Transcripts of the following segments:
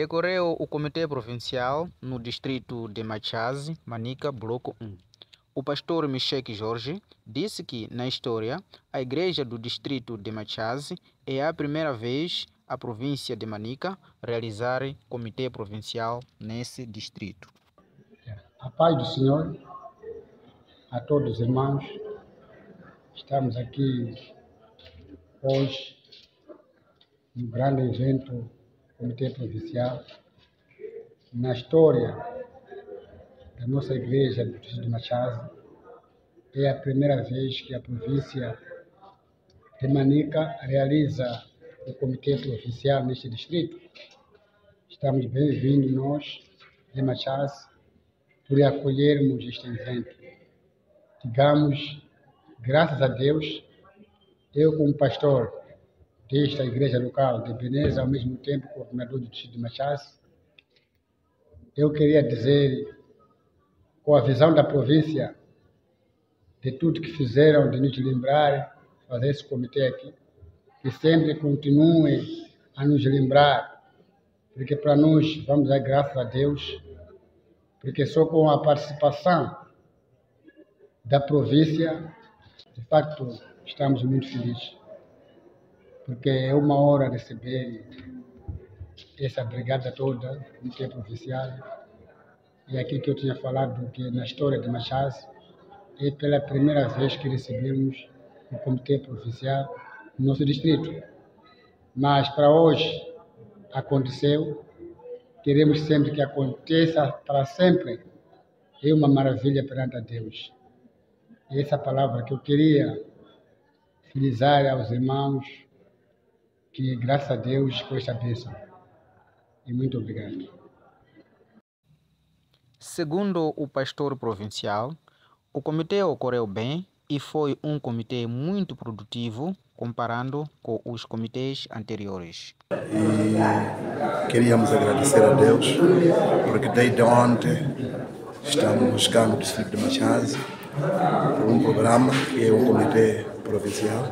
Decorreu o Comitê Provincial no distrito de Machazi, Manica, Bloco 1. O pastor Micheque Jorge disse que, na história, a igreja do distrito de Machazi é a primeira vez a província de Manica realizar Comitê Provincial nesse distrito. A paz do Senhor a todos os irmãos. Estamos aqui hoje no grande evento Comitê Provincial. Na história da nossa igreja do distrito de Machazi, é a primeira vez que a província de Manica realiza o Comitê Provincial neste distrito. Estamos bem-vindos nós de Machazi por acolhermos este evento. Digamos, graças a Deus, eu como pastor desta igreja local de Beneza, ao mesmo tempo coordenador do distrito de Machazi, eu queria dizer, com a visão da província, de tudo que fizeram, de nos lembrar, fazer esse comitê aqui, que sempre continue a nos lembrar, porque para nós, vamos dar graças a Deus, porque só com a participação da província, de facto, estamos muito felizes, porque é uma honra receber essa brigada toda, no Comitê Provincial, e aquilo que eu tinha falado, que na história de Machazi, é pela primeira vez que recebemos o Comitê Provincial no nosso distrito. Mas para hoje aconteceu, queremos sempre que aconteça para sempre, é uma maravilha perante a Deus. E essa palavra que eu queria felizar aos irmãos, que graças a Deus com esta bênção. E muito obrigado. Segundo o pastor provincial, o comitê ocorreu bem e foi um comitê muito produtivo comparando com os comitês anteriores. E queríamos agradecer a Deus, porque desde ontem estamos cá no distrito de Machazi, por um programa que é o Comitê Provincial,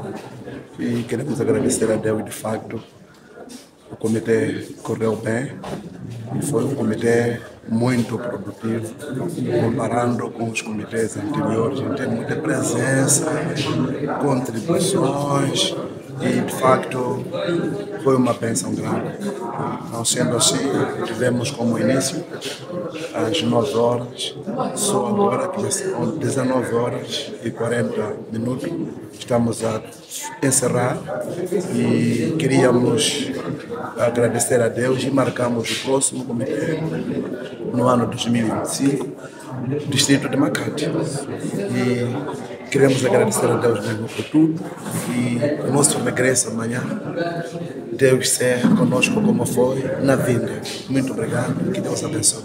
e queremos agradecer a Deus, de facto, o comitê correu bem e foi um comitê muito produtivo, comparando com os comitês anteriores, em termos de presença, contribuições, e de facto foi uma bênção grande. Não sendo assim, tivemos como início às 9 horas, só agora que são 19 horas e 40 minutos, estamos a encerrar e queríamos agradecer a Deus e marcamos o próximo comitê no ano 2025, distrito de Makati. E queremos agradecer a Deus mesmo por tudo e o nosso regresso amanhã, Deus ser conosco como foi na vida. Muito obrigado, que Deus abençoe.